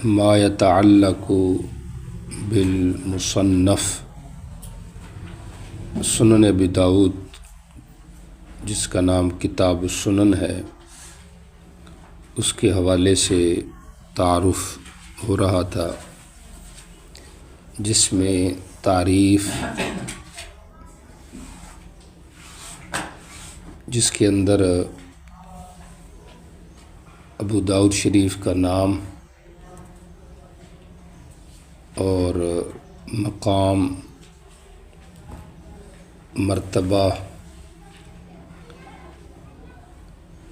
ما يتعلق بالمصنف سنن ابی داؤد، جس کا نام کتاب السنن ہے، اس کے حوالے سے تعارف ہو رہا تھا، جس میں تعریف، جس کے اندر ابو داؤد شریف کا نام اور مقام، مرتبہ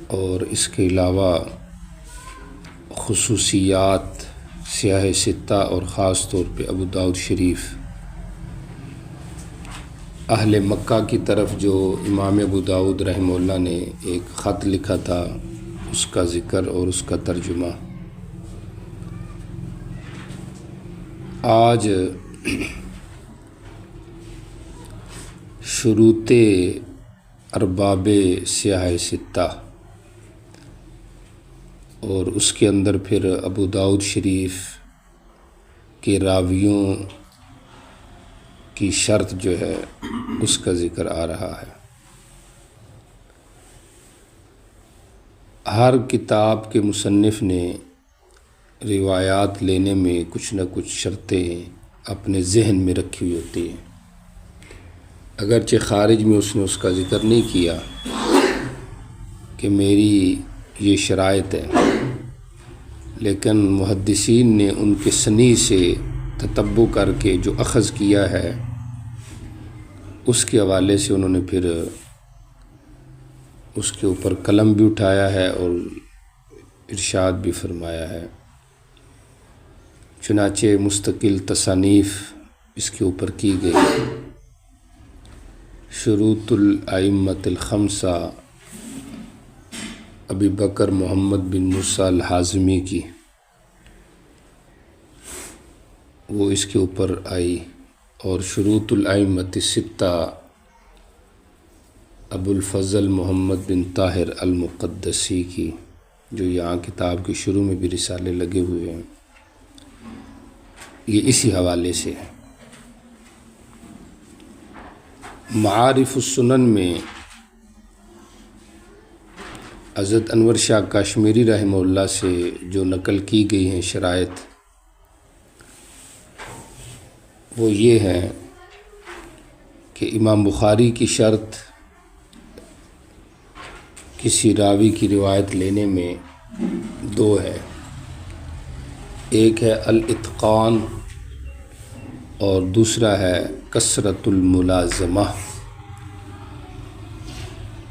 اور اس کے علاوہ خصوصیات سیاہ ستہ اور خاص طور پہ ابو داؤد شریف، اہل مکہ کی طرف جو امام ابو داؤد رحمہ اللہ نے ایک خط لکھا تھا، اس کا ذکر اور اس کا ترجمہ۔ آج شروط ارباب سیاہ ستہ اور اس کے اندر پھر ابو داؤد شریف کے راویوں کی شرط جو ہے اس کا ذکر آ رہا ہے۔ ہر کتاب کے مصنف نے روایات لینے میں کچھ نہ کچھ شرطیں اپنے ذہن میں رکھی ہوئی ہوتی ہیں، اگرچہ خارج میں اس نے اس کا ذکر نہیں کیا کہ میری یہ شرائط ہے، لیکن محدثین نے ان کے صنیع سے تتبع کر کے جو اخذ کیا ہے، اس کے حوالے سے انہوں نے پھر اس کے اوپر قلم بھی اٹھایا ہے اور ارشاد بھی فرمایا ہے۔ چنانچہ مستقل تصانیف اس کے اوپر کی گئی۔ شروط الائمۃ الخمسہ ابی بکر محمد بن موسیٰ الحازمی کی، وہ اس کے اوپر آئی، اور شروط الائمۃ الستہ ابو الفضل محمد بن طاہر المقدسی کی، جو یہاں کتاب کے شروع میں بھی رسالے لگے ہوئے ہیں، یہ اسی حوالے سے ہے۔ معارف السنن میں حضرت انور شاہ کاشمیری رحمہ اللہ سے جو نقل کی گئی ہیں شرائط، وہ یہ ہے کہ امام بخاری کی شرط کسی راوی کی روایت لینے میں دو ہے، ایک ہے الاتقان اور دوسرا ہے کثرت الملازمہ۔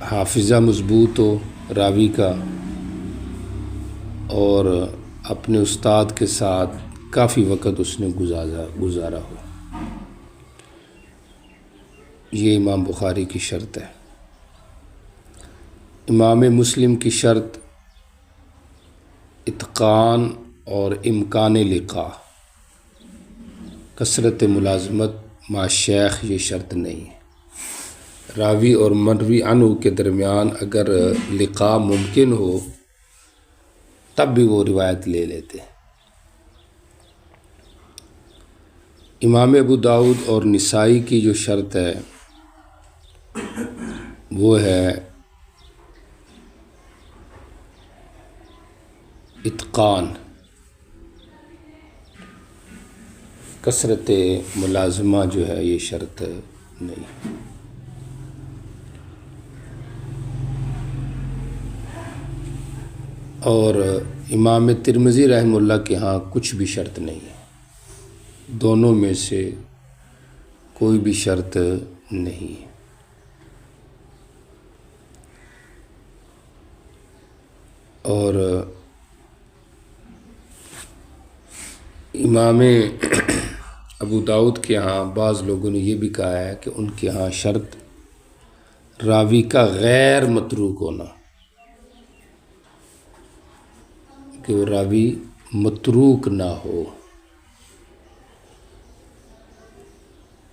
حافظہ مضبوط ہو راوی کا اور اپنے استاد کے ساتھ کافی وقت اس نے گزارا ہو، یہ امام بخاری کی شرط ہے۔ امام مسلم کی شرط اتقان اور امکان لقاء، کثرت ملازمت مع شیخ یہ شرط نہیں ہے۔ راوی اور مروی عنہ کے درمیان اگر لقاء ممکن ہو تب بھی وہ روایت لے لیتے۔ امام ابو داؤد اور نسائی کی جو شرط ہے وہ ہے اتقان، کثرت ملازمہ جو ہے یہ شرط نہیں۔ اور امام ترمذی رحمہ اللہ کے ہاں کچھ بھی شرط نہیں ہے، دونوں میں سے کوئی بھی شرط نہیں ہے۔ اور امام ابو داؤد کے ہاں بعض لوگوں نے یہ بھی کہا ہے کہ ان کے ہاں شرط راوی کا غیر متروک ہونا، کہ وہ راوی متروک نہ ہو،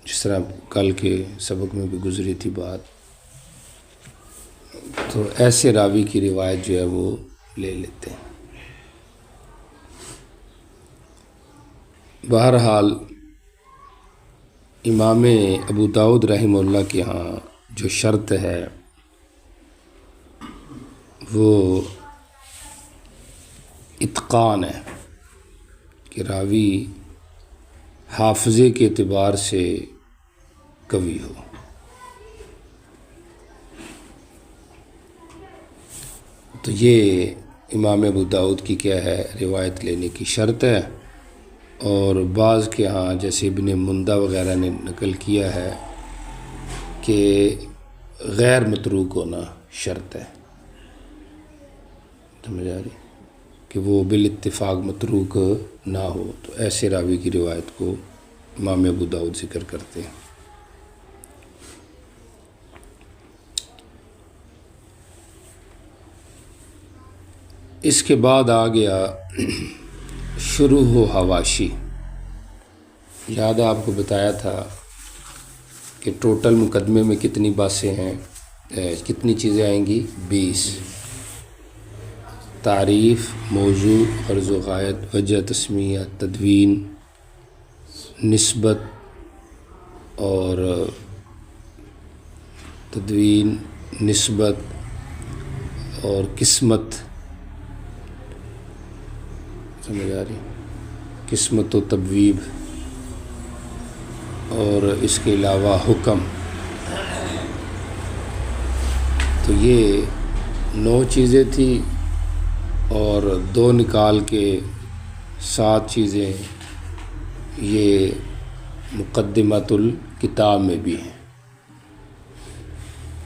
جس طرح کل کے سبق میں بھی گزری تھی بات، تو ایسے راوی کی روایت جو ہے وہ لے لیتے ہیں۔ بہرحال امام ابو داؤد رحمہ اللہ کے ہاں جو شرط ہے وہ اتقان ہے کہ راوی حافظے کے اعتبار سے قوی ہو۔ تو یہ امام ابو داؤد کی کیا ہے روایت لینے کی شرط ہے، اور بعض کے ہاں جیسے ابن مندہ وغیرہ نے نقل کیا ہے کہ غیر متروک ہونا شرط ہے، سمجھ آ رہی کہ وہ بالاتفاق متروک نہ ہو، تو ایسے راوی کی روایت کو امام ابو داؤد ذکر کرتے ہیں۔ اس کے بعد آ گیا شروح و حواشی۔ یاد ہے آپ کو بتایا تھا کہ ٹوٹل مقدمے میں کتنی باتیں ہیں، کتنی چیزیں آئیں گی؟ 20۔ تعریف، موضوع، غرض و غایت، وجہ تسمیہ، تدوین، نسبت اور قسمت، سمجھ آ رہی، قسمت و تبویب، اور اس کے علاوہ حکم۔ تو یہ 9 چیزیں تھیں، اور 2 نکال کے 7 چیزیں یہ مقدمۃ الکتاب میں بھی ہیں،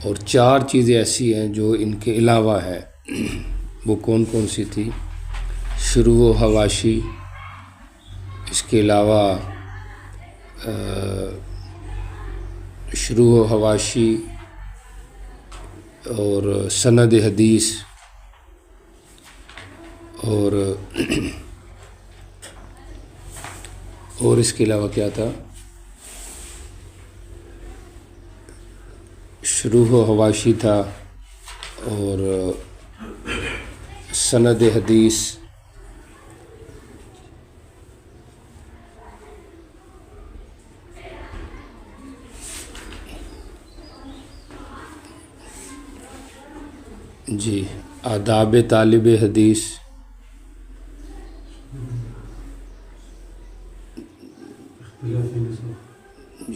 اور 4 چیزیں ایسی ہیں جو ان کے علاوہ ہے۔ وہ کون کون سی تھی؟ شروع و حواشی، اس کے علاوہ شروع و حواشی اور سند حدیث، اور اس کے علاوہ کیا تھا؟ شروع و حواشی تھا، اور سند حدیث، جی آداب طالب حدیث،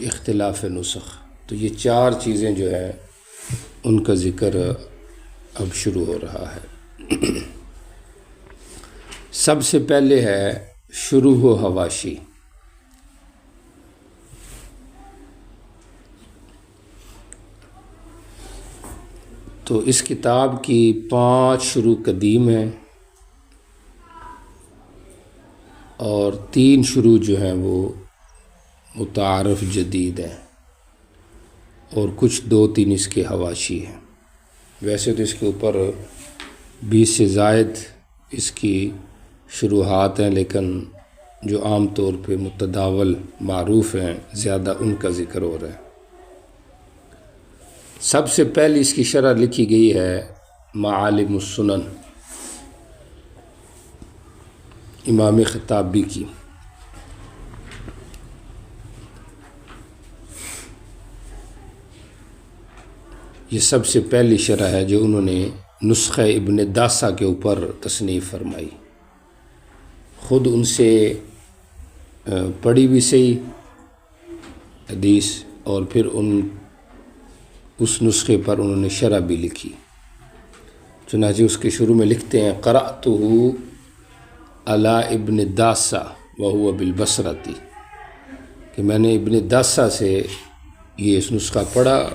اختلاف نسخ۔ تو یہ 4 چیزیں جو ہے ان کا ذکر اب شروع ہو رہا ہے۔ سب سے پہلے ہے شروح و حواشی۔ تو اس کتاب کی 5 شروع قدیم ہیں، اور 3 شروع جو ہیں وہ متعارف جدید ہیں، اور کچھ 2-3 اس کے حواشی ہیں۔ ویسے تو اس کے اوپر 20 سے زائد اس کی شروحات ہیں، لیکن جو عام طور پہ متداول معروف ہیں زیادہ ان کا ذکر ہو رہا ہے۔ سب سے پہلی اس کی شرح لکھی گئی ہے معالم السنن، امام خطابی کی۔ یہ سب سے پہلی شرح ہے جو انہوں نے نسخہ ابن داسہ کے اوپر تصنیف فرمائی، خود ان سے پڑھی بھی صحیح حدیث، اور پھر اس نسخے پر انہوں نے شرح بھی لکھی۔ چنانچہ اس کے شروع میں لکھتے ہیں قرأتہ علی ابن داسہ وہو بالبصرۃ، کہ میں نے ابن داسہ سے یہ اس نسخہ پڑھا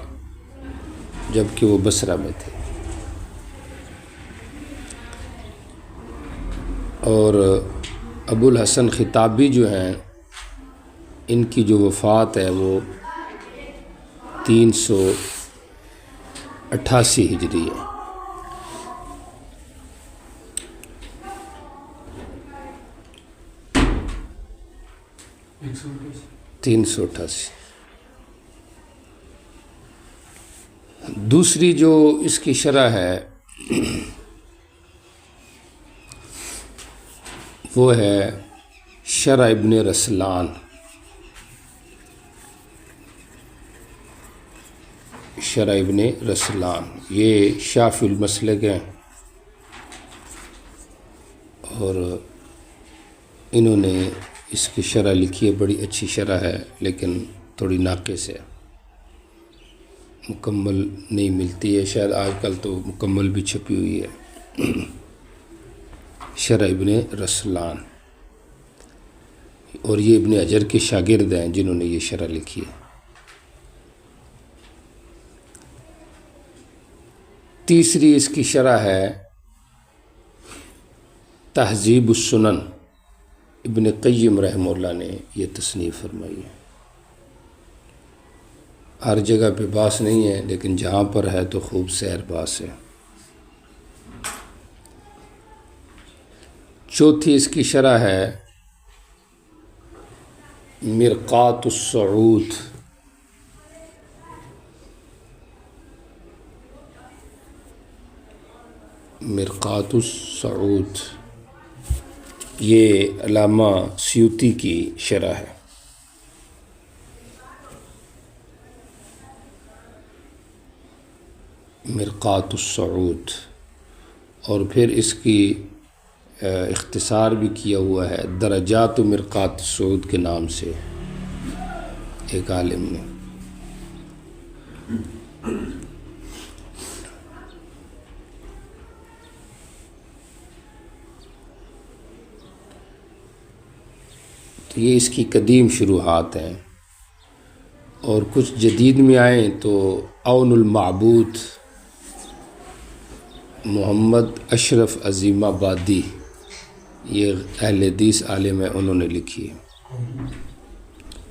جبکہ وہ بصرہ میں تھے۔ اور ابو الحسن خطابی جو ہیں، ان کی جو وفات ہے وہ 388 ہجری ہے۔ تین سو 88۔ دوسری جو اس کی شرح ہے وہ ہے شرح ابن رسلان، شرح ابن رسلان یہ شافعی المسلک ہیں، اور انہوں نے اس کی شرح لکھی ہے، بڑی اچھی شرح ہے لیکن تھوڑی ناقص ہے، مکمل نہیں ملتی ہے، شاید آج کل تو مکمل بھی چھپی ہوئی ہے۔ شرح ابن رسلان، اور یہ ابن حجر کے شاگرد ہیں جنہوں نے یہ شرح لکھی ہے۔ تیسری اس کی شرح ہے تہذیب السنن، ابن قیم رحمہ اللہ نے یہ تصنیف فرمائی ہے۔ ہر جگہ پہ باس نہیں ہے لیکن جہاں پر ہے تو خوب سیر باس ہے۔ چوتھی اس کی شرح ہے مرقات السعود، مرقات السعود، یہ علامہ سیوطی کی شرح ہے۔ مرقات السعود، اور پھر اس کی اختصار بھی کیا ہوا ہے درجات مرقات السعود کے نام سے ایک عالم نے۔ تو یہ اس کی قدیم شروحات ہیں، اور کچھ جدید میں آئیں تو عون المعبود محمد اشرف عظیم آبادی، یہ اہل حدیث عالم ہے، انہوں نے لکھی ہے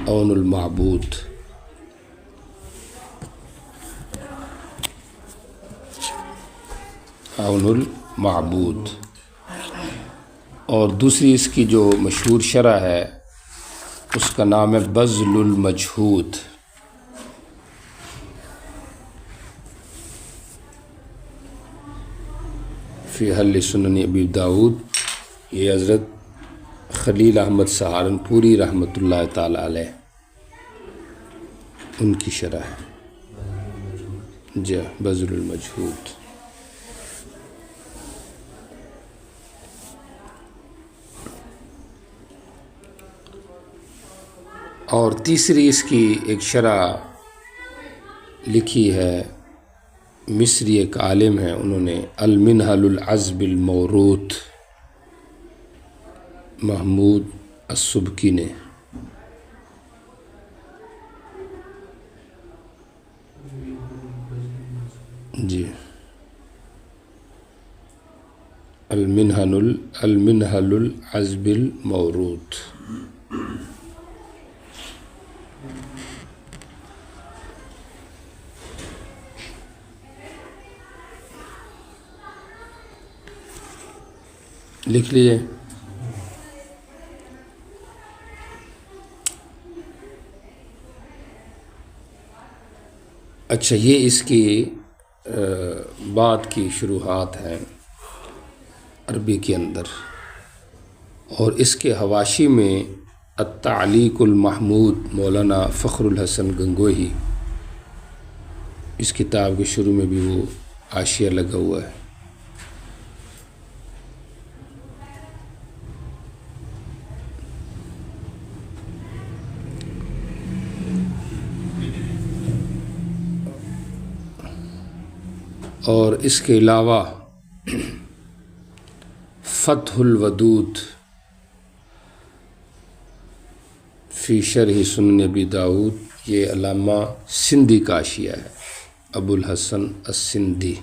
عون المعبود۔ عون المعبود، اور دوسری اس کی جو مشہور شرح ہے اس کا نام ہے بذل المجہود۔ فی حل سنن ابی داؤد، یہ حضرت خلیل احمد سہارنپوری رحمۃ اللہ تعالی علیہ ان کی شرح ہے جی بذل المجہود۔ اور تیسری اس کی ایک شرح لکھی ہے، مصری ایک عالم ہیں، انہوں نے المنہل العذب الموروث، محمود السبکی نے۔ جی المنہل العذب الموروث۔ لکھ لیجئے۔ اچھا، یہ اس کی بعد کی شروحات ہیں عربی کے اندر، اور اس کے حواشی میں التعلیق المحمود مولانا فخر الحسن گنگوہی، اس کتاب کے شروع میں بھی وہ حاشیہ لگا ہوا ہے۔ اور اس کے علاوہ فتح الودود فی شرح سنن ابی داؤد، یہ علامہ سندھی کا حاشیہ ہے، ابو الحسن السندھی۔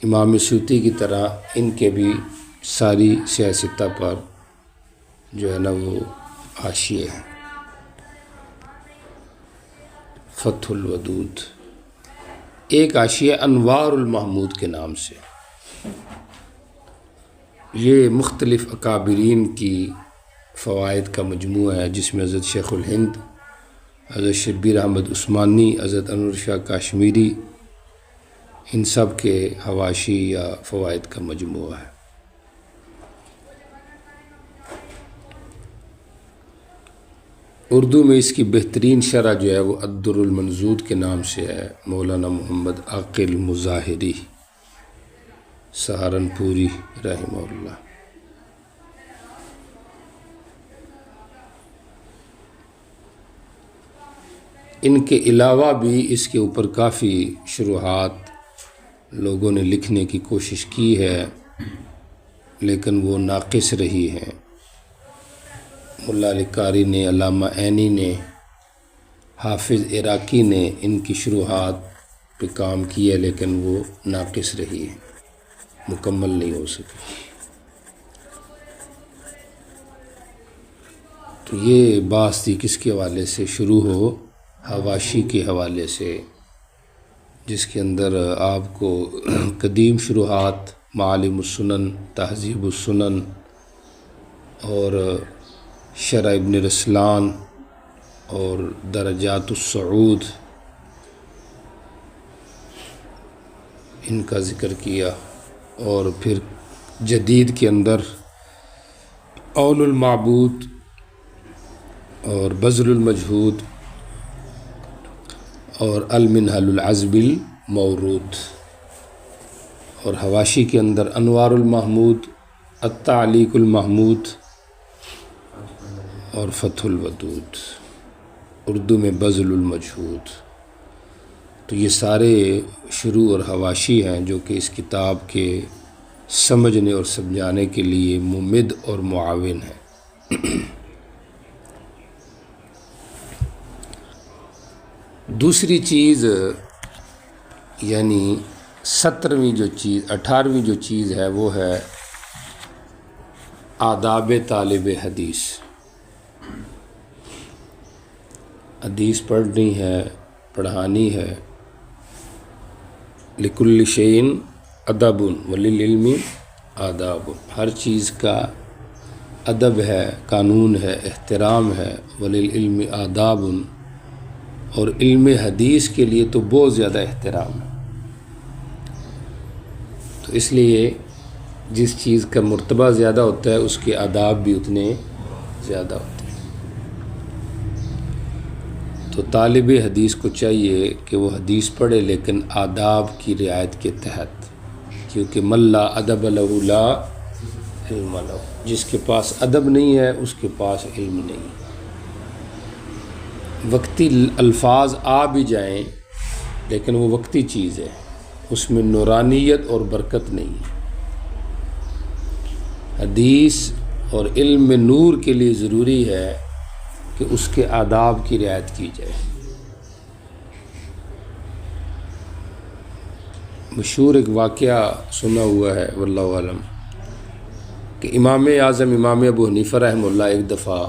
امام سیوطی کی طرح ان کے بھی ساری سیاستہ پر جو ہے نا وہ حاشیے ہیں۔ فتح الودود، ایک حاشیہ انوار المحمود کے نام سے، یہ مختلف اکابرین کی فوائد کا مجموعہ ہے، جس میں حضرت شیخ الہند، حضرت شبیر احمد عثمانی، حضرت انور شاہ کاشمیری، ان سب کے حواشی یا فوائد کا مجموعہ ہے۔ اردو میں اس کی بہترین شرح جو ہے وہ الدر المنضود کے نام سے ہے، مولانا محمد عاقل مظاہری سہارنپوری رحمہ اللہ۔ ان کے علاوہ بھی اس کے اوپر کافی شروحات لوگوں نے لکھنے کی کوشش کی ہے، لیکن وہ ناقص رہی ہیں۔ ملا علی قاری نے، علامہ عینی نے، حافظ عراقی نے ان کی شروحات پہ کام کیا، لیکن وہ ناقص رہی ہے، مکمل نہیں ہو سکی۔ تو یہ بات تھی کس کے حوالے سے شروع ہو، حواشی کے حوالے سے، جس کے اندر آپ کو قدیم شروحات، معالم السنن، تہذیب السنن اور شرح ابن رسلان اور درجات الصعود ان کا ذکر کیا، اور پھر جدید کے اندر عون المعبود اور بذل المجہود اور المنہل العذب المورود، اور حواشی کے اندر انوار المحمود، التعلیق المحمود اور فتح الودود، اردو میں بذل المجہود۔ تو یہ سارے شروع اور حواشی ہیں جو کہ اس کتاب کے سمجھنے اور سمجھانے کے لیے ممد اور معاون ہیں۔ دوسری چیز یعنی 18ویں جو چیز ہے وہ ہے آداب طالب حدیث۔ حدیث پڑھنی ہے، پڑھانی ہے۔ لکل شیء ادب وللعلم آداب، ہر چیز کا ادب ہے، قانون ہے، احترام ہے۔ وللعلم آداب، اور علم حدیث کے لیے تو بہت زیادہ احترام ہے۔ تو اس لیے جس چیز کا مرتبہ زیادہ ہوتا ہے اس کے آداب بھی اتنے زیادہ ہوتے ہیں۔ تو طالب حدیث کو چاہیے کہ وہ حدیث پڑھے، لیکن آداب کی رعایت کے تحت، کیونکہ من لا ادب لہ لا علم لہ، جس کے پاس ادب نہیں ہے اس کے پاس علم نہیں ہے۔ وقتی الفاظ آ بھی جائیں لیکن وہ وقتی چیز ہے، اس میں نورانیت اور برکت نہیں ہے۔ حدیث اور علم میں نور کے لیے ضروری ہے کہ اس کے آداب کی رعایت کی جائے۔ مشہور ایک واقعہ سنا ہوا ہے واللہ اعلم کہ امام اعظم امام ابو حنیفہ رحمہ اللہ ایک دفعہ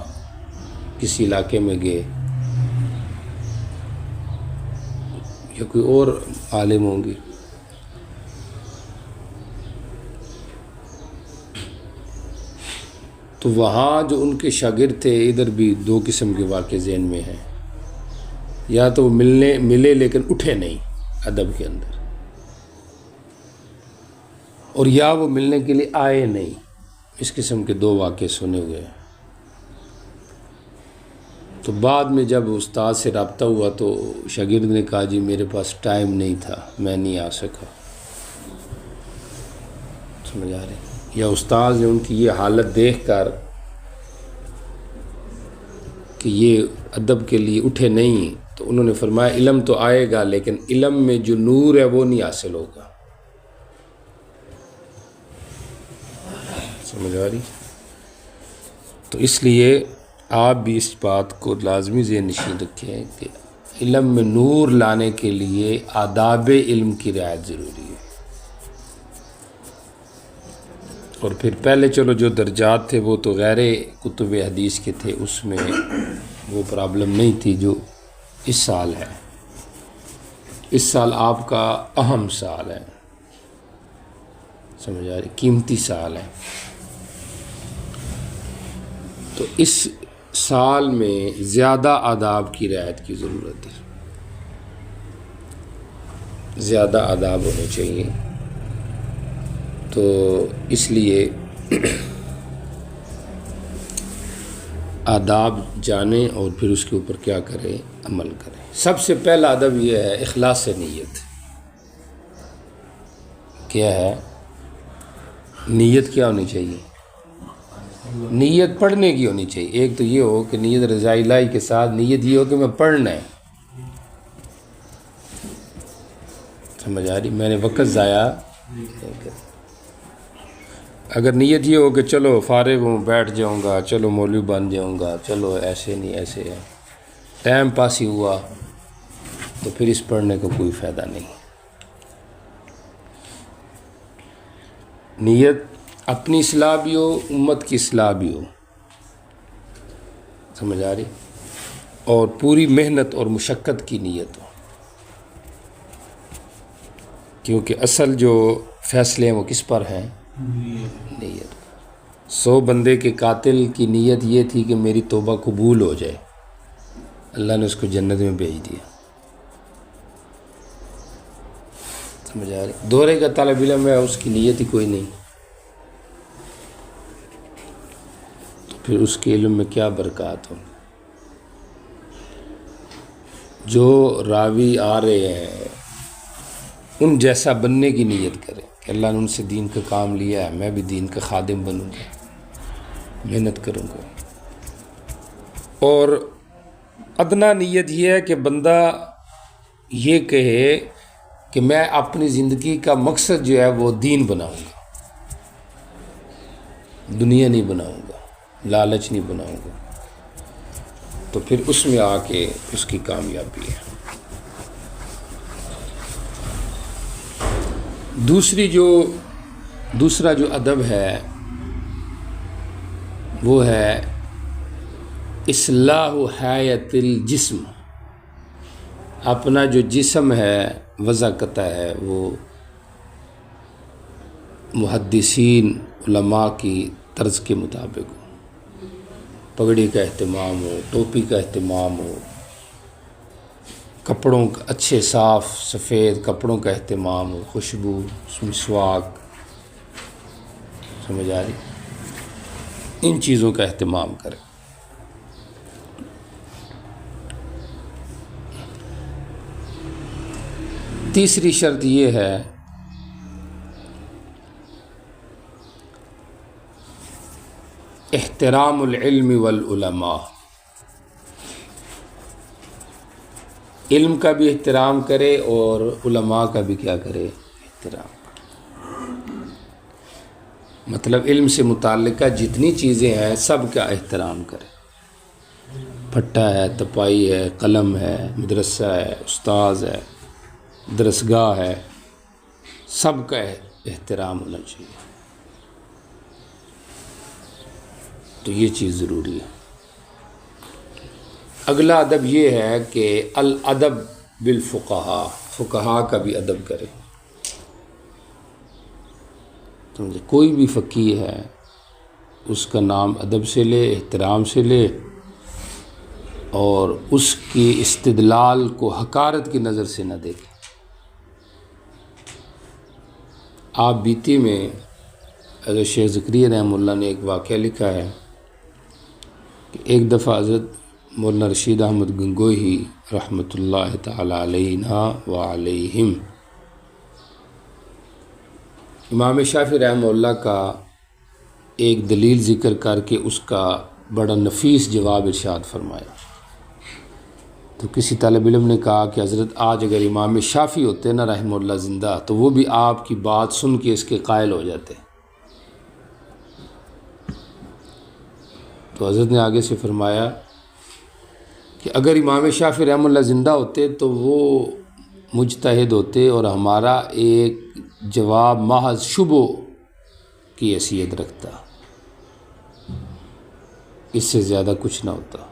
کسی علاقے میں گئے، یا کوئی اور عالم ہوں گے، تو وہاں جو ان کے شاگرد تھے، ادھر بھی دو قسم کے واقعے ذہن میں ہیں، یا تو وہ ملے لیکن اٹھے نہیں ادب کے اندر، اور یا وہ ملنے کے لیے آئے نہیں۔ اس قسم کے دو واقعے سنے ہوئے ہیں۔ تو بعد میں جب استاد سے رابطہ ہوا تو شاگرد نے کہا جی میرے پاس ٹائم نہیں تھا، میں نہیں آ سکا۔ سمجھ آ رہی؟ یا استاد نے ان کی یہ حالت دیکھ کر کہ یہ ادب کے لیے اٹھے نہیں، تو انہوں نے فرمایا علم تو آئے گا لیکن علم میں جو نور ہے وہ نہیں حاصل ہوگا۔ سمجھ آ رہی؟ تو اس لیے آپ بھی اس بات کو لازمی ذہن نشین رکھیں کہ علم میں نور لانے کے لیے آداب علم کی رعایت ضروری ہے۔ اور پھر پہلے چلو جو درجات تھے وہ تو غیر کتب حدیث کے تھے، اس میں وہ پرابلم نہیں تھی جو اس سال ہے۔ اس سال آپ کا اہم سال ہے، سمجھ آ رہی، قیمتی سال ہے۔ تو اس سال میں زیادہ آداب کی رعایت کی ضرورت ہے، زیادہ آداب ہونے چاہیے۔ تو اس لیے آداب جانیں اور پھر اس کے اوپر کیا کریں، عمل کریں۔ سب سے پہلا ادب یہ ہے اخلاص نیت۔ کیا ہے؟ نیت کیا ہونی چاہیے؟ نیت پڑھنے کی ہونی چاہیے۔ ایک تو یہ ہو کہ نیت رضا الہی کے ساتھ نیت یہ ہو کہ میں پڑھنا ہے، سمجھ آ رہی؟ میں نے وقت ضائع نہیں کرنا۔ اگر نیت یہ ہو کہ چلو فارغ ہوں بیٹھ جاؤں گا، چلو مولوی بن جاؤں گا، چلو ایسے نہیں ایسے ہے، ٹائم پاس ہی ہوا، تو پھر اس پڑھنے کا کوئی فائدہ نہیں۔ نیت اپنی اصلاح بھی ہو، امت کی اصلاح بھی ہو، سمجھ آ رہی؟ اور پوری محنت اور مشقت کی نیت ہو، کیونکہ اصل جو فیصلے ہیں وہ کس پر ہیں؟ نیت۔ 100 بندے کے قاتل کی نیت یہ تھی کہ میری توبہ قبول ہو جائے، اللہ نے اس کو جنت میں بھیج دیا، سمجھ آ رہی؟ دورے کا طالب علم ہے، اس کی نیت ہی کوئی نہیں، تو پھر اس کے علم میں کیا برکات ہو؟ جو راوی آ رہے ہیں ان جیسا بننے کی نیت کرے کہ اللہ نے ان سے دین کا کام لیا ہے، میں بھی دین کا خادم بنوں گا، محنت کروں گا۔ اور ادنا نیت یہ ہے کہ بندہ یہ کہے کہ میں اپنی زندگی کا مقصد جو ہے وہ دین بناؤں گا، دنیا نہیں بناؤں گا، لالچ نہیں بناؤں گا، تو پھر اس میں آ کے اس کی کامیابی ہے۔ دوسرا جو ادب ہے وہ ہے اصلاح حیات الجسم۔ اپنا جو جسم ہے وضع کرتا ہے وہ محدثین علماء کی طرز کے مطابق ہو، پگڑی کا اہتمام ہو، ٹوپی کا اہتمام ہو، کپڑوں کا اچھے صاف سفید کپڑوں کا اہتمام ہو، خوشبو، مسواک، سمجھ آ رہی؟ ان چیزوں کا اہتمام کرے۔ تیسری شرط یہ ہے احترام العلم والعلماء۔ علم کا بھی احترام کرے اور علماء کا بھی کیا کرے؟ احترام۔ مطلب علم سے متعلقہ جتنی چیزیں ہیں سب کا احترام کرے، پھٹا ہے، تپائی ہے، قلم ہے، مدرسہ ہے، استاذ ہے، درسگاہ ہے، سب کا احترام ہونا چاہیے۔ تو یہ چیز ضروری ہے۔ اگلا ادب یہ ہے کہ الادب بالفقہاء، فقہاء کا بھی ادب کرے۔ سمجھے؟ کوئی بھی فقیہ ہے اس کا نام ادب سے لے، احترام سے لے، اور اس کی استدلال کو حقارت کی نظر سے نہ دیکھے۔ آپ بیتی میں حضرت شیخ زکریا رحمہ اللہ نے ایک واقعہ لکھا ہے کہ ایک دفعہ حضرت مولانا رشید احمد گنگوہی رحمۃ اللہ تعالی علیہ وعلیہم امام شافعی رحمہ اللہ کا ایک دلیل ذکر کر کے اس کا بڑا نفیس جواب ارشاد فرمایا۔ تو کسی طالب علم نے کہا کہ حضرت آج اگر امام شافعی ہوتے نا رحمہ اللہ زندہ تو وہ بھی آپ کی بات سن کے اس کے قائل ہو جاتے۔ تو حضرت نے آگے سے فرمایا کہ اگر امام شافعی رحمہ اللہ زندہ ہوتے تو وہ مجتہد ہوتے اور ہمارا ایک جواب محض شبہ کی حیثیت رکھتا، اس سے زیادہ کچھ نہ ہوتا۔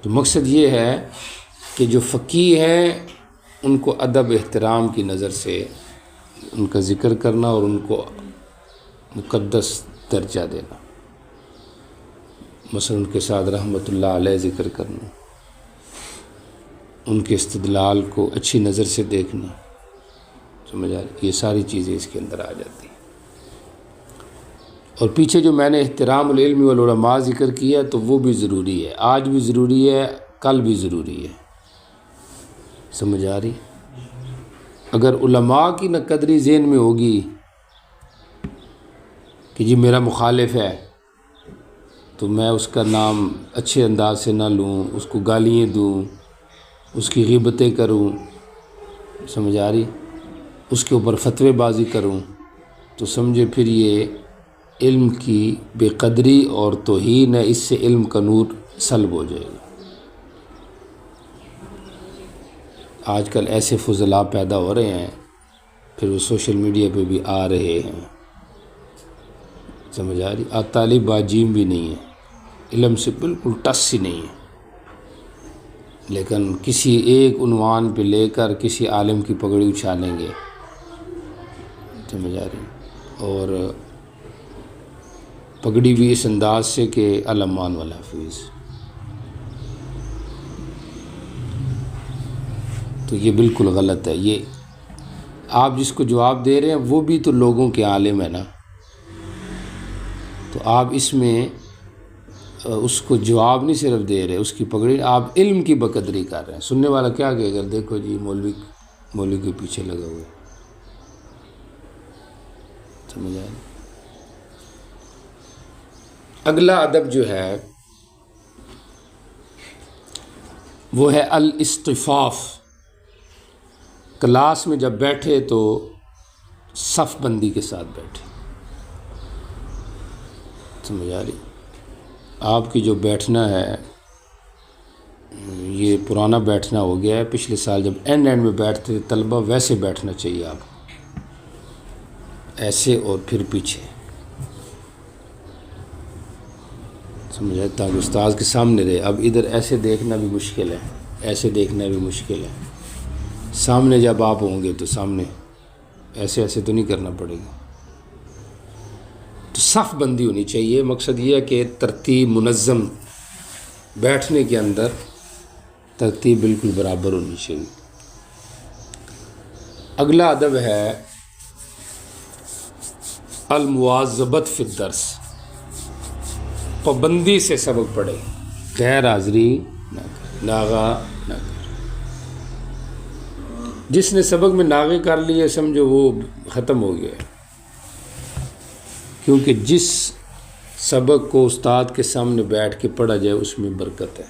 تو مقصد یہ ہے کہ جو فقیہ ہیں ان کو ادب احترام کی نظر سے ان کا ذکر کرنا اور ان کو مقدس درجہ دینا، مثلا ان کے ساتھ رحمۃ اللہ علیہ ذکر کرنا، ان کے استدلال کو اچھی نظر سے دیکھنا، سمجھ آ رہی؟ یہ ساری چیزیں اس کے اندر آ جاتی ہیں۔ اور پیچھے جو میں نے احترام العلم والعلماء ذکر کیا تو وہ بھی ضروری ہے، آج بھی ضروری ہے، کل بھی ضروری ہے۔ سمجھ آ رہی؟ اگر علماء کی نہ قدری ذہن میں ہوگی کہ جی میرا مخالف ہے تو میں اس کا نام اچھے انداز سے نہ لوں، اس کو گالیاں دوں، اس کی غیبتیں کروں، سمجھ آ رہی، اس کے اوپر فتوے بازی کروں، تو سمجھے پھر یہ علم کی بے قدری اور توہین ہے، اس سے علم کا نور سلب ہو جائے گا۔ آج کل ایسے فضلاء پیدا ہو رہے ہیں، پھر وہ سوشل میڈیا پہ بھی آ رہے ہیں، سمجھ آ رہی، طالب باجیم بھی نہیں ہے، علم سے بالکل ٹس ہی نہیں ہے، لیکن کسی ایک عنوان پہ لے کر کسی عالم کی پگڑی اچھالیں گے، سمجھ آ رہی، اور پگڑی بھی اس انداز سے کہ الامان والحفیظ، تو یہ بالکل غلط ہے۔ یہ آپ جس کو جواب دے رہے ہیں وہ بھی تو لوگوں کے عالم ہے نا، تو آپ اس میں اس کو جواب نہیں صرف دے رہے، اس کی پگڑی، آپ علم کی بقدری کر رہے ہیں۔ سننے والا کیا کہے گا، دیکھو جی مولوی کے پیچھے لگا ہوئے، سمجھ آئے۔ اگلا ادب جو ہے وہ ہے الاصطفاف۔ کلاس میں جب بیٹھے تو صف بندی کے ساتھ بیٹھے، سمجھ آ رہی، آپ کی جو بیٹھنا ہے یہ پرانا بیٹھنا ہو گیا ہے، پچھلے سال جب اینڈ میں بیٹھتے طلبہ ویسے بیٹھنا چاہیے آپ کو، ایسے اور پھر پیچھے، سمجھ آئے، تاکہ استاذ کے سامنے رہے۔ اب ادھر ایسے دیکھنا بھی مشکل ہے، ایسے دیکھنا بھی مشکل ہے، سامنے جب آپ ہوں گے تو سامنے ایسے ایسے تو نہیں کرنا پڑے گا، تو صف بندی ہونی چاہیے۔ مقصد یہ ہے کہ ترتیب منظم، بیٹھنے کے اندر ترتیب بالکل برابر ہونی چاہیے۔ اگلا ادب ہے المواظبت فی الدرس، پابندی سے سبق پڑھے، غیر حاضری نہ کرے، ناغہ نہ کرے۔ جس نے سبق میں ناغے کر لیے سمجھو وہ ختم ہو گیا، کیونکہ جس سبق کو استاد کے سامنے بیٹھ کے پڑھا جائے اس میں برکت ہے،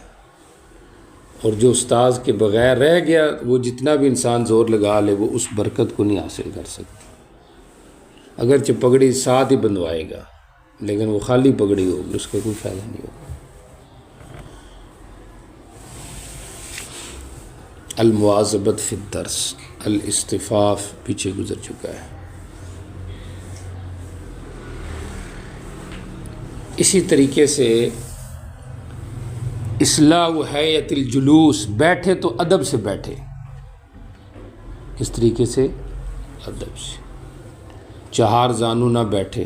اور جو استاذ کے بغیر رہ گیا وہ جتنا بھی انسان زور لگا لے وہ اس برکت کو نہیں حاصل کر سکتا، اگرچہ پگڑی ساتھ ہی بندھوائے گا لیکن وہ خالی پگڑی ہوگی، اس کا کوئی فائدہ نہیں ہوگا۔ المواظبت فی الدرس، الاصطفاف پیچھے گزر چکا ہے۔ اسی طریقے سے اصلاح حیۃ الجلوس، بیٹھے تو ادب سے بیٹھے، کس طریقے سے، ادب سے، چہار زانو نہ بیٹھے،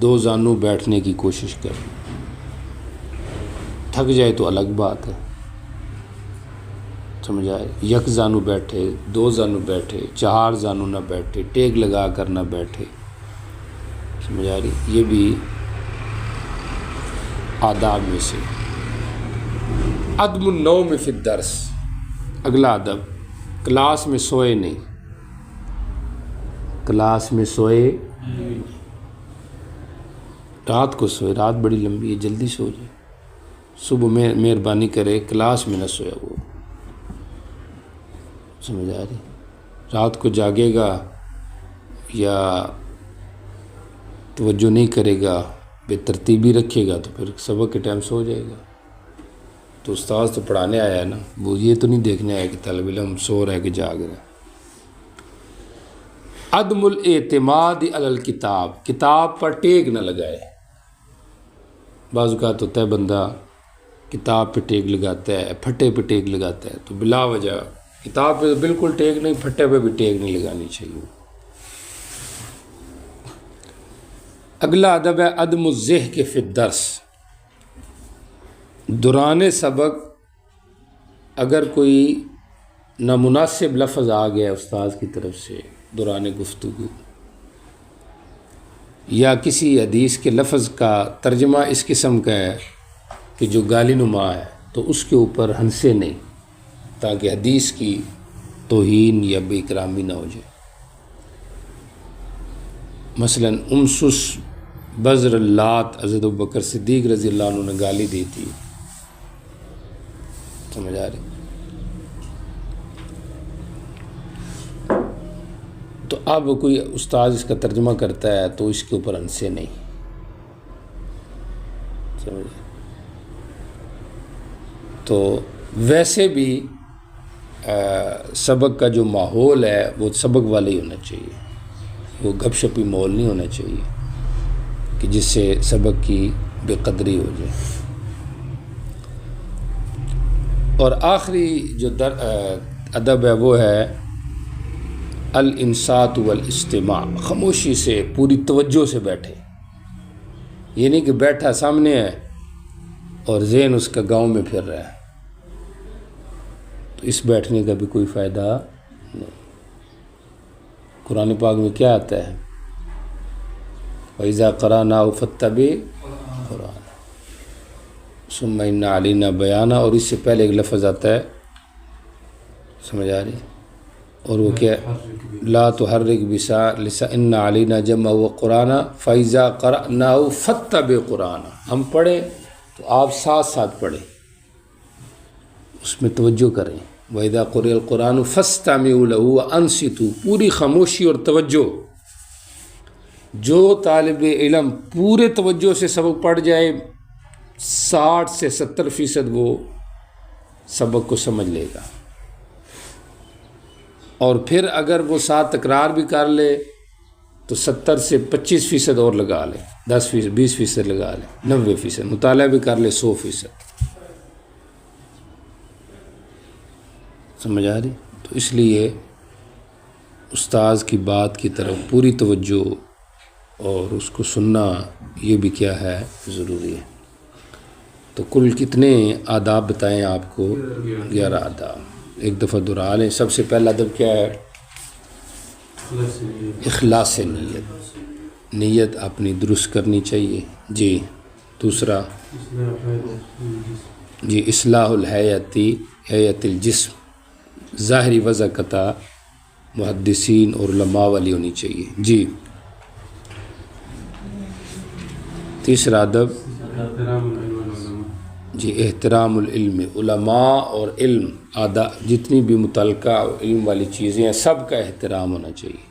دو زانو بیٹھنے کی کوشش کریں، تھک جائے تو الگ بات ہے، سمجھ آئے، یک زانو بیٹھے، دو زانو بیٹھے، چہار زانو نہ بیٹھے، ٹیک لگا کر نہ بیٹھے، سمجھ آ رہی، یہ بھی آداب میں سے۔ عدم النوم فی الدرس، اگلا ادب، کلاس میں سوئے نہیں، کلاس میں سوئے نہیں، رات کو سوئے، رات بڑی لمبی ہے، جلدی سو جائے، صبح میں مہربانی کرے کلاس میں نہ سویا وہ، سمجھ آ رہی، رات کو جاگے گا یا توجہ نہیں کرے گا، بے ترتیبی رکھے گا تو پھر سبق کے ٹائم سو جائے گا، تو استاذ تو پڑھانے آیا ہے نا، وہ یہ تو نہیں دیکھنے آیا کہ طالب علم سو رہا ہے کہ جاگ رہا ہے۔ عدم الاعتماد علی الکتاب، کتاب پر ٹیک نہ لگائے، بعض اوقات ہوتا ہے بندہ کتاب پہ ٹیک لگاتا ہے، پھٹے پہ ٹیک لگاتا ہے، تو بلا وجہ کتاب پہ بالکل ٹیک نہیں، پھٹے پہ بھی ٹیک نہیں لگانی چاہیے۔ اگلا ادب ہے عدم الضحک فی الدرس، دوران سبق اگر کوئی نامناسب لفظ آ گیا استاذ کی طرف سے دوران گفتگو یا کسی حدیث کے لفظ کا ترجمہ اس قسم کا ہے کہ جو گالی نما ہے تو اس کے اوپر ہنسے نہیں، تاکہ حدیث کی توہین یا بے اکرامی نہ ہو جائے۔ مثلا امسس بذر اللات حضرت ابوبکر صدیق رضی اللہ عنہ نے گالی دی تھی، سمجھ آ رہی؟ تو اب کوئی استاد اس کا ترجمہ کرتا ہے تو اس کے اوپر ہنسے نہیں، سمجھ؟ تو ویسے بھی سبق کا جو ماحول ہے وہ سبق والا ہی ہونا چاہیے، وہ گپ شپی ماحول نہیں ہونا چاہیے کہ جس سے سبق کی بے قدری ہو جائے۔ اور آخری جو ادب ہے وہ ہے الانصات والاستماع، خاموشی سے پوری توجہ سے بیٹھے، یہ نہیں کہ بیٹھا سامنے ہے اور ذہن اس کا گاؤں میں پھر رہا ہے، تو اس بیٹھنے کا بھی کوئی فائدہ نہیں۔ قرآن پاک میں کیا آتا ہے؟ وَإِذَا قَرَأْنَاهُ فَاتَّبِعْ قُرْآنَهُ ثُمَّ إِنَّ عَلَيْنَا بَيَانَهُ، اور اس سے پہلے ایک لفظ آتا ہے، سمجھ آ رہی؟ اور وہ کیا لا تحرک بِلِسَانِكَ إِنَّ عَلَيْنَا جَمْعَهُ وَقُرْآنَهُ فَإِذَا قَرَأْنَاهُ فَاتَّبِعْ قُرْآنَهُ، ہم پڑھیں تو آپ ساتھ ساتھ پڑھیں، اس میں توجہ کریں۔ وَإِذَا قُرِئَ الْقُرْآنُ فَاسْتَمِعُوا لَهُ وَأَنصِتُوا، پوری خاموشی اور توجہ۔ جو طالب علم پورے توجہ سے سبق پڑھ جائے 60 سے 70% وہ سبق کو سمجھ لے گا، اور پھر اگر وہ ساتھ تکرار بھی کر لے تو 70 سے 25% اور لگا لے، 10% 20% لگا لے، 90%، مطالعہ بھی کر لے 100%، سمجھ آ رہی؟ تو اس لیے استاذ کی بات کی طرف پوری توجہ اور اس کو سننا یہ بھی کیا ہے، ضروری ہے۔ تو کل کتنے آداب بتائیں آپ کو؟ 11 آداب، ایک دفعہ دہرا لیں۔ سب سے پہلا ادب کیا ہے؟ اخلاص نیت، نیت اپنی درست کرنی چاہیے۔ جی دوسرا جی اصلاح حیت الجسم، ظاہری وضاحت محدثین اور علماء والی ہونی چاہیے۔ جی تیسرا ادب جی احترام العلم، علماء اور علم جتنی بھی متعلقہ علم والی چیزیں ہیں سب کا احترام ہونا چاہیے،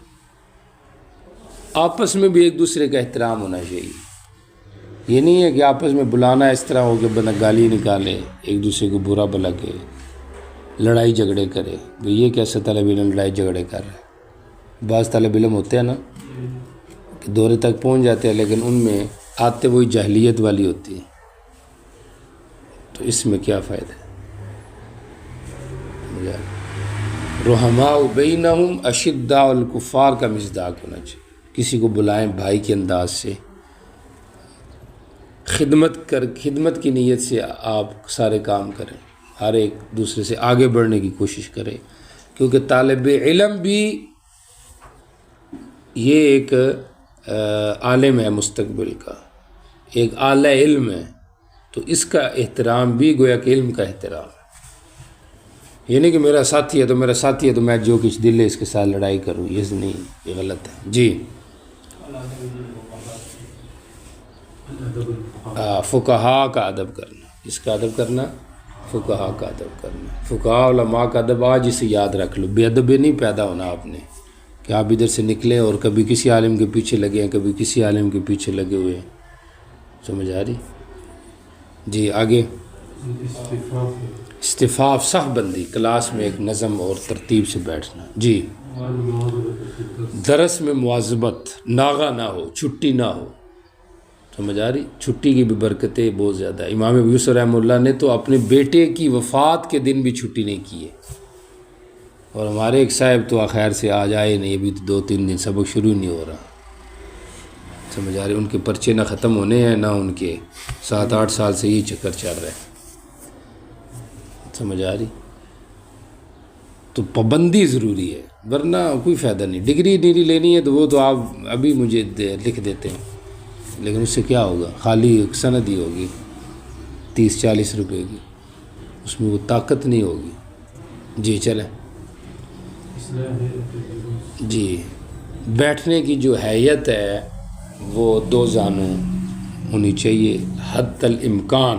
آپس میں بھی ایک دوسرے کا احترام ہونا چاہیے۔ یہ نہیں ہے کہ آپس میں بلانا اس طرح ہو کہ بندہ گالی نکالے، ایک دوسرے کو برا بھلا کہ لڑائی جھگڑے کرے۔ یہ کیسے طالب علم لڑائی جھگڑے کر رہے ہیں؟ بعض طالب علم ہوتے ہیں نا کہ دورے تک پہنچ جاتے ہیں لیکن ان میں آتے وہی جاہلیت والی ہوتی ہے، تو اس میں کیا فائدہ ہے؟ رحماء بینہم اشداء الکفار کا مصداق ہونا چاہیے، کسی کو بلائیں بھائی کے انداز سے، خدمت کی نیت سے آپ سارے کام کریں، ہر ایک دوسرے سے آگے بڑھنے کی کوشش کریں، کیونکہ طالب علم بھی یہ ایک عالم ہے مستقبل کا، ایک اعلی علم ہے، تو اس کا احترام بھی گویا کہ علم کا احترام ہے۔ یہ نہیں کہ میرا ساتھی ہے تو میں جو کچھ دل ہے اس کے ساتھ لڑائی کروں، یہ نہیں، یہ غلط ہے۔ جی فقہا کا ادب کرنا، اس کا ادب کرنا، فقہا کا ادب کرنا، فقہا علماء کا ادب آج اسے یاد رکھ لو، بے ادب نہیں پیدا ہونا آپ نے کہ آپ ادھر سے نکلیں اور کبھی کسی عالم کے پیچھے لگے ہیں، کبھی کسی عالم کے پیچھے لگے ہوئے ہیں، سمجھ آ رہی؟ جی آگے استفاف، صف بندی، کلاس میں ایک نظم اور ترتیب سے بیٹھنا۔ جی درس میں مواظبت، ناغہ نہ ہو، چھٹی نہ ہو، سمجھ آ رہی؟ چھٹی کی بھی برکتیں بہت زیادہ ہے۔ امام ابو یوسف رحمہ اللہ نے تو اپنے بیٹے کی وفات کے دن بھی چھٹی نہیں کی ہے، اور ہمارے ایک صاحب تو خیر سے آج آئے نہیں، ابھی تو 2-3 دن سبق شروع نہیں ہو رہا، سمجھ آ رہی؟ ان کے پرچے نہ ختم ہونے ہیں نہ ان کے 7-8 سال سے یہ چکر چل رہا ہے، سمجھ آ رہی؟ تو پابندی ضروری ہے، ورنہ کوئی فائدہ نہیں۔ ڈگری لینی ہے تو وہ تو آپ ابھی مجھے لکھ دیتے ہیں، لیکن اس سے کیا ہوگا؟ خالی ایک سند ہی ہوگی 30-40 روپے کی، اس میں وہ طاقت نہیں ہوگی۔ جی چلیں۔ جی، بیٹھنے کی جو حیت ہے وہ 2 زانوں ہونی چاہیے حد الامکان،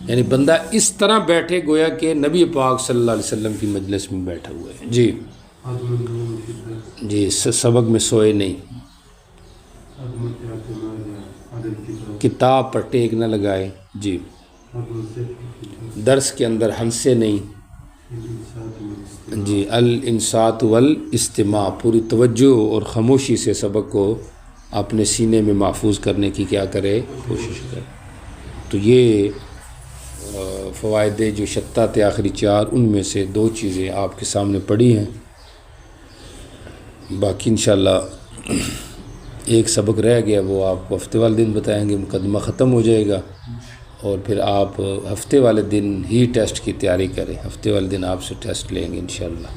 یعنی بندہ اس طرح بیٹھے گویا کہ نبی پاک صلی اللہ علیہ وسلم کی مجلس میں بیٹھا ہوا ہے۔ جی جی، سبق میں سوئے نہیں، کتاب پر ٹیک نہ لگائے، جی، درس کے اندر ہنسے نہیں، جی، الانصات والاستماع، پوری توجہ اور خاموشی سے سبق کو اپنے سینے میں محفوظ کرنے کی کیا کرے؟ کوشش کرے۔ تو یہ فوائد جو شتہ تھے آخری 4، ان میں سے 2 چیزیں آپ کے سامنے پڑھی ہیں، باقی انشاءاللہ ایک سبق رہ گیا، وہ آپ کو ہفتے والے دن بتائیں گے، مقدمہ ختم ہو جائے گا، اور پھر آپ ہفتے والے دن ہی ٹیسٹ کی تیاری کریں، ہفتے والے دن آپ سے ٹیسٹ لیں گے انشاءاللہ۔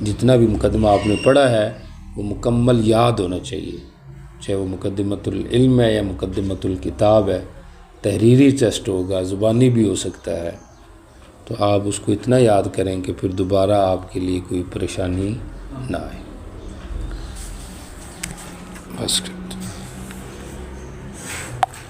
جتنا بھی مقدمہ آپ نے پڑھا ہے وہ مکمل یاد ہونا چاہیے، چاہے وہ مقدمۃ العلم ہے یا مقدمۃ الکتاب ہے، تحریری ٹیسٹ ہوگا، زبانی بھی ہو سکتا ہے، تو آپ اس کو اتنا یاد کریں کہ پھر دوبارہ آپ کے لیے کوئی پریشانی نہ آئے۔ بس